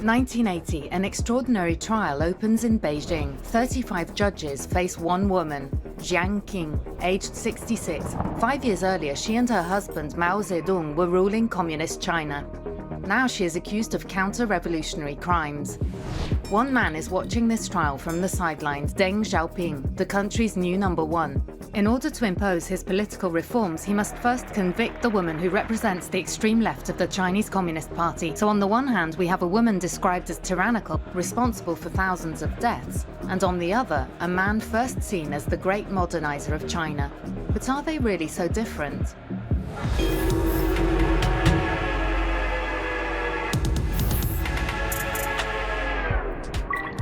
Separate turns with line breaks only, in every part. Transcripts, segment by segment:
1980, an extraordinary trial opens in Beijing. 35 judges face one woman, Jiang Qing, aged 66. 5 years earlier, she and her husband Mao Zedong were ruling communist China. Now she is accused of counter-revolutionary crimes. One man is watching this trial from the sidelines, Deng Xiaoping, the country's new #1. In order to impose his political reforms, he must first convict the woman who represents the extreme left of the Chinese Communist Party. So on the one hand, we have a woman described as tyrannical, responsible for thousands of deaths, and on the other, a man first seen as the great modernizer of China. But are they really so different?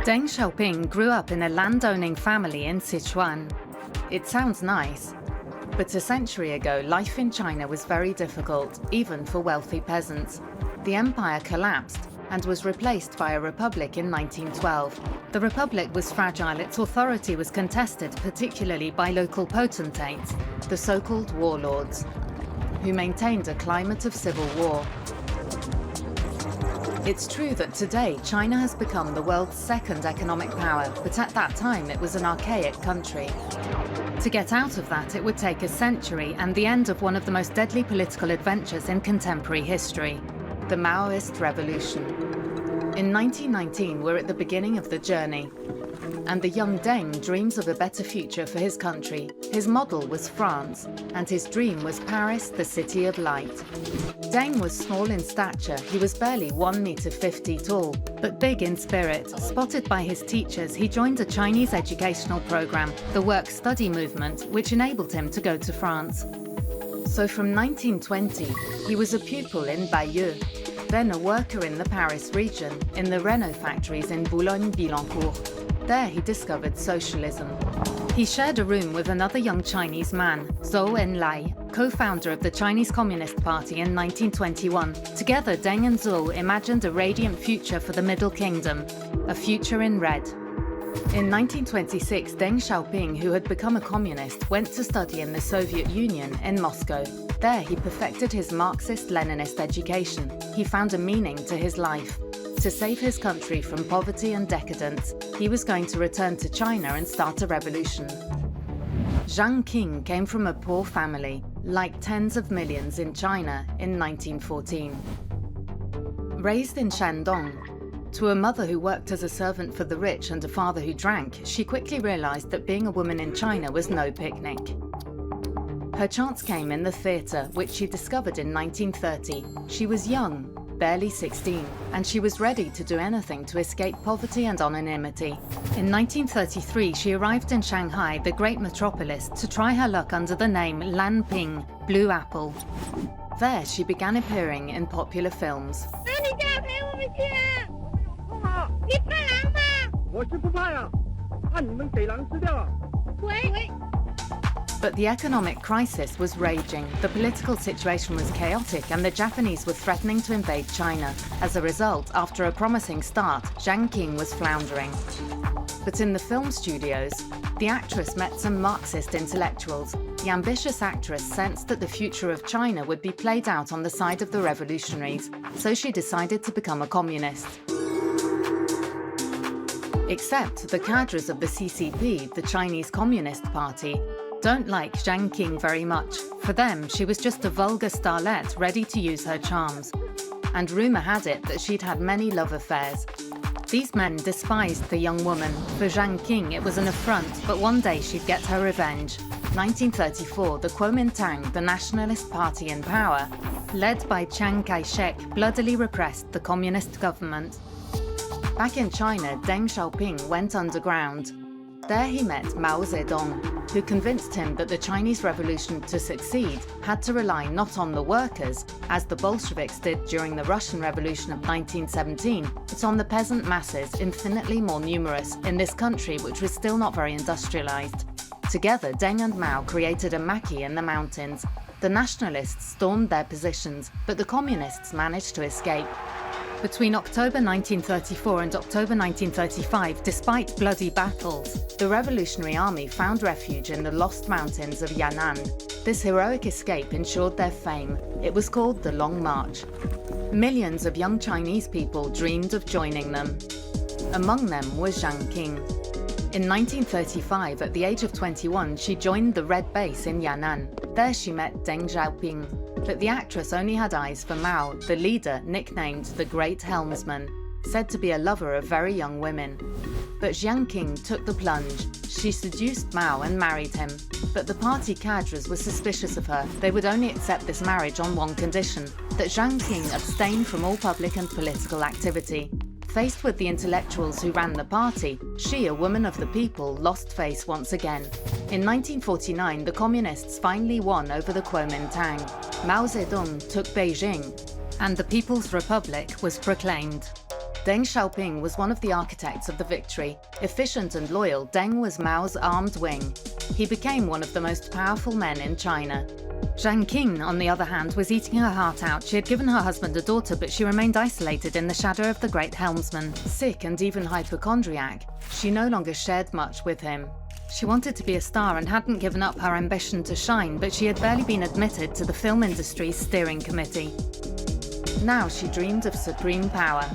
Deng Xiaoping grew up in a landowning family in Sichuan. It sounds nice, but a century ago, life in China was very difficult, even for wealthy peasants. The empire collapsed and was replaced by a republic in 1912. The republic was fragile, its authority was contested particularly by local potentates, the so-called warlords, who maintained a climate of civil war. It's true that today China has become the world's second economic power, but at that time it was an archaic country. To get out of that, it would take a century and the end of one of the most deadly political adventures in contemporary history, the Maoist Revolution. In 1919, we're at the beginning of the journey, and the young Deng dreams of a better future for his country. His model was France, and his dream was Paris, the city of light. Deng was small in stature, he was barely 1.50 meters tall, but big in spirit. Spotted by his teachers, he joined a Chinese educational program, the work-study movement, which enabled him to go to France. So from 1920, he was a pupil in Bayeux, then a worker in the Paris region, in the Renault factories in Boulogne-Billancourt. There he discovered socialism. He shared a room with another young Chinese man, Zhou Enlai, co-founder of the Chinese Communist Party in 1921. Together, Deng and Zhou imagined a radiant future for the Middle Kingdom, a future in red. In 1926, Deng Xiaoping, who had become a communist, went to study in the Soviet Union in Moscow. There he perfected his Marxist-Leninist education. He found a meaning to his life. To save his country from poverty and decadence, he was going to return to China and start a revolution. Jiang Qing came from a poor family, like tens of millions in China in 1914. Raised in Shandong, to a mother who worked as a servant for the rich and a father who drank, she quickly realized that being a woman in China was no picnic. Her chance came in the theatre, which she discovered in 1930. She was young, barely 16, and she was ready to do anything to escape poverty and anonymity. In 1933, she arrived in Shanghai, the great metropolis, to try her luck under the name Lan Ping, Blue Apple. There, she began appearing in popular films. But the economic crisis was raging, the political situation was chaotic, and the Japanese were threatening to invade China. As a result, after a promising start, Jiang Qing was floundering. But in the film studios, the actress met some Marxist intellectuals. The ambitious actress sensed that the future of China would be played out on the side of the revolutionaries, so she decided to become a communist. Except the cadres of the CCP, the Chinese Communist Party, don't like Jiang Qing very much. For them, she was just a vulgar starlet ready to use her charms. And rumour had it that she'd had many love affairs. These men despised the young woman. For Jiang Qing, it was an affront, but one day she'd get her revenge. 1934, the Kuomintang, the nationalist party in power, led by Chiang Kai-shek, bloodily repressed the communist government. Back in China, Deng Xiaoping went underground. There he met Mao Zedong, who convinced him that the Chinese Revolution to succeed had to rely not on the workers, as the Bolsheviks did during the Russian Revolution of 1917, but on the peasant masses, infinitely more numerous, in this country which was still not very industrialized. Together, Deng and Mao created a maquis in the mountains. The nationalists stormed their positions, but the communists managed to escape. Between October 1934 and October 1935, despite bloody battles, the Revolutionary Army found refuge in the Lost Mountains of Yan'an. This heroic escape ensured their fame. It was called the Long March. Millions of young Chinese people dreamed of joining them. Among them was Jiang Qing. In 1935, at the age of 21, she joined the Red Base in Yan'an. There she met Deng Xiaoping. But the actress only had eyes for Mao, the leader nicknamed the Great Helmsman, said to be a lover of very young women. But Jiang Qing took the plunge. She seduced Mao and married him. But the party cadres were suspicious of her. They would only accept this marriage on one condition, that Jiang Qing abstain from all public and political activity. Faced with the intellectuals who ran the party, she, a woman of the people, lost face once again. In 1949, the communists finally won over the Kuomintang. Mao Zedong took Beijing, and the People's Republic was proclaimed. Deng Xiaoping was one of the architects of the victory. Efficient and loyal, Deng was Mao's armed wing. He became one of the most powerful men in China. Jiang Qing, on the other hand, was eating her heart out. She had given her husband a daughter, but she remained isolated in the shadow of the Great Helmsman. Sick and even hypochondriac, she no longer shared much with him. She wanted to be a star and hadn't given up her ambition to shine, but she had barely been admitted to the film industry's steering committee. Now she dreamed of supreme power.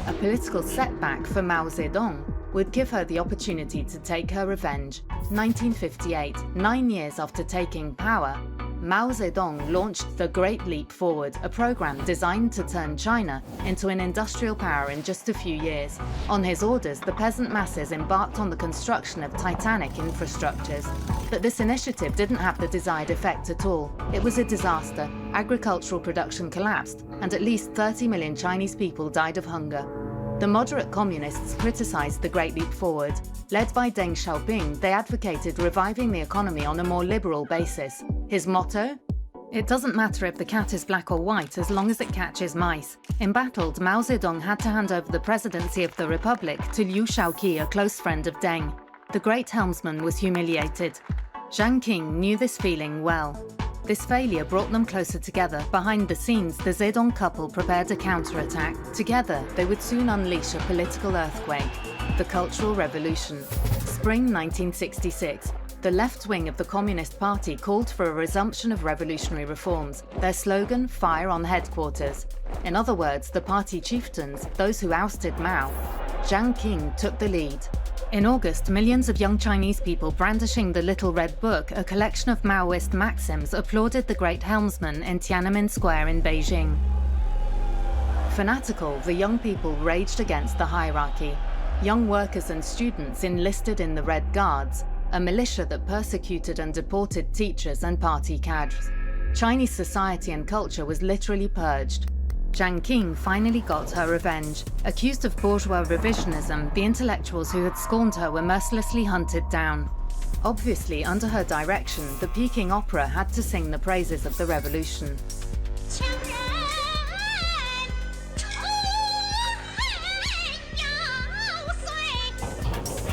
A political setback for Mao Zedong would give her the opportunity to take her revenge. 1958, 9 years after taking power, Mao Zedong launched the Great Leap Forward, a program designed to turn China into an industrial power in just a few years. On his orders, the peasant masses embarked on the construction of titanic infrastructures. But this initiative didn't have the desired effect at all. It was a disaster. Agricultural production collapsed, and at least 30 million Chinese people died of hunger. The moderate communists criticized the Great Leap Forward. Led by Deng Xiaoping, they advocated reviving the economy on a more liberal basis. His motto? It doesn't matter if the cat is black or white as long as it catches mice. Embattled, Mao Zedong had to hand over the presidency of the Republic to Liu Shaoqi, a close friend of Deng. The Great Helmsman was humiliated. Jiang Qing knew this feeling well. This failure brought them closer together. Behind the scenes, the Zedong couple prepared a counterattack. Together, they would soon unleash a political earthquake, the Cultural Revolution. Spring 1966. The left wing of the Communist Party called for a resumption of revolutionary reforms. Their slogan, "Fire on Headquarters." In other words, the party chieftains, those who ousted Mao. Jiang Qing took the lead. In August, millions of young Chinese people brandishing the Little Red Book, a collection of Maoist maxims, applauded the Great Helmsman in Tiananmen Square in Beijing. Fanatical, the young people raged against the hierarchy. Young workers and students enlisted in the Red Guards, a militia that persecuted and deported teachers and party cadres. Chinese society and culture was literally purged. Jiang Qing finally got her revenge. Accused of bourgeois revisionism, the intellectuals who had scorned her were mercilessly hunted down. Obviously, under her direction, the Peking Opera had to sing the praises of the revolution.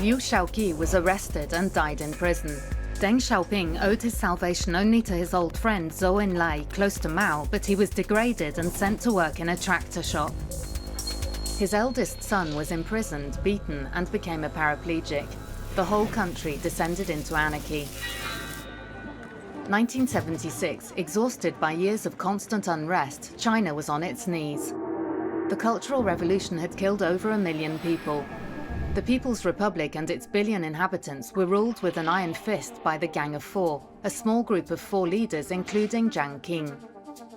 Liu Shaoqi was arrested and died in prison. Deng Xiaoping owed his salvation only to his old friend Zhou Enlai, close to Mao, but he was degraded and sent to work in a tractor shop. His eldest son was imprisoned, beaten, and became a paraplegic. The whole country descended into anarchy. 1976, exhausted by years of constant unrest, China was on its knees. The Cultural Revolution had killed over 1 million people. The People's Republic and its billion inhabitants were ruled with an iron fist by the Gang of Four, a small group of 4 leaders including Jiang Qing.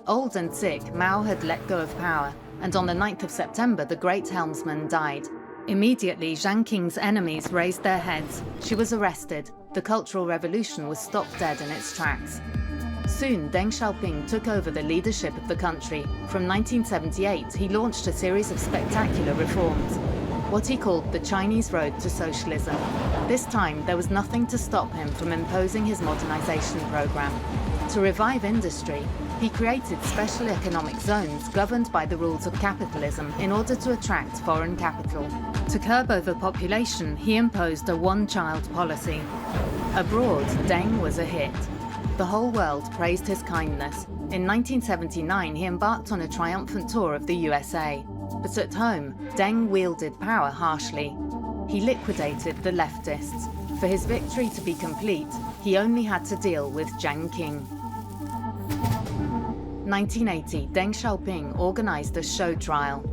Old and sick, Mao had let go of power, and on the 9th of September the Great Helmsman died. Immediately, Jiang Qing's enemies raised their heads. She was arrested. The Cultural Revolution was stopped dead in its tracks. Soon, Deng Xiaoping took over the leadership of the country. From 1978, he launched a series of spectacular reforms, what he called the Chinese road to socialism. This time, there was nothing to stop him from imposing his modernization program. To revive industry, he created special economic zones governed by the rules of capitalism in order to attract foreign capital. To curb overpopulation, he imposed a one-child policy. Abroad, Deng was a hit. The whole world praised his kindness. In 1979, he embarked on a triumphant tour of the USA. But at home, Deng wielded power harshly. He liquidated the leftists. For his victory to be complete, he only had to deal with Jiang Qing. 1980, Deng Xiaoping organized a show trial.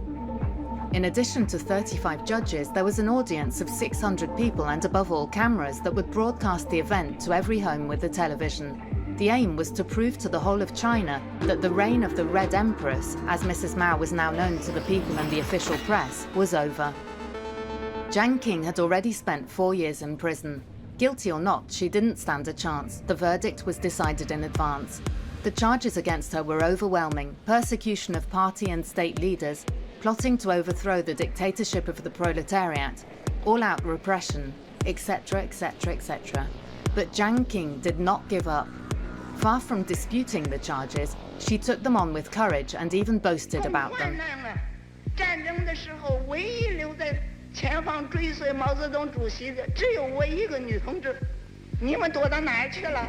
In addition to 35 judges, there was an audience of 600 people and above all cameras that would broadcast the event to every home with a television. The aim was to prove to the whole of China that the reign of the Red Empress, as Mrs. Mao was now known to the people and the official press, was over. Jiang Qing had already spent 4 years in prison. Guilty or not, she didn't stand a chance. The verdict was decided in advance. The charges against her were overwhelming: persecution of party and state leaders, plotting to overthrow the dictatorship of the proletariat, all-out repression, etc., etc., etc. But Jiang Qing did not give up. Far from disputing the charges, she took them on with courage and even boasted about them.
战争的时候，唯一留在前方追随毛泽东主席的，只有我一个女同志。你们躲到哪儿去了？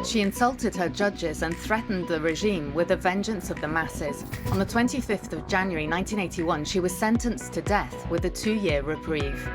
She insulted her judges and threatened the regime with the vengeance of the masses. On the 25th of January 1981, she was sentenced to death with a 2-year reprieve.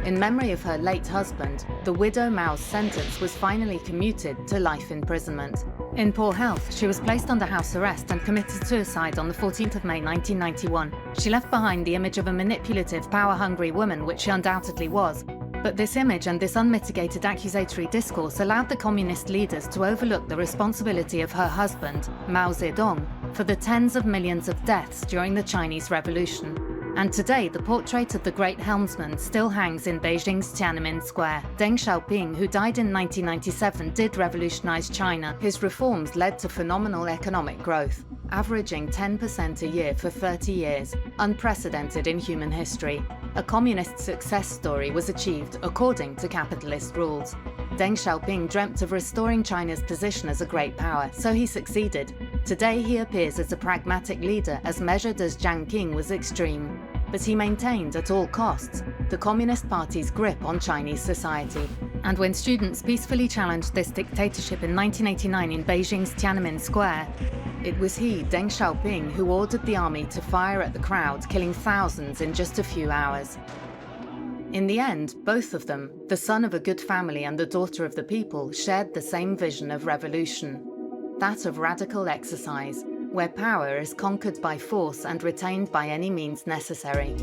In memory of her late husband, the widow Mao's sentence was finally commuted to life imprisonment. In poor health, she was placed under house arrest and committed suicide on the 14th of May 1991. She left behind the image of a manipulative, power-hungry woman, which she undoubtedly was. But this image and this unmitigated accusatory discourse allowed the communist leaders to overlook the responsibility of her husband, Mao Zedong, for the tens of millions of deaths during the Chinese Revolution. And today, the portrait of the Great Helmsman still hangs in Beijing's Tiananmen Square. Deng Xiaoping, who died in 1997, did revolutionize China. His reforms led to phenomenal economic growth, averaging 10% a year for 30 years, unprecedented in human history. A communist success story was achieved according to capitalist rules. Deng Xiaoping dreamt of restoring China's position as a great power, so he succeeded. Today he appears as a pragmatic leader, as measured as Jiang Qing was extreme. But he maintained at all costs the Communist Party's grip on Chinese society. And when students peacefully challenged this dictatorship in 1989 in Beijing's Tiananmen Square, it was he, Deng Xiaoping, who ordered the army to fire at the crowd, killing thousands in just a few hours. In the end, both of them, the son of a good family and the daughter of the people, shared the same vision of revolution. That of radical exercise, where power is conquered by force and retained by any means necessary.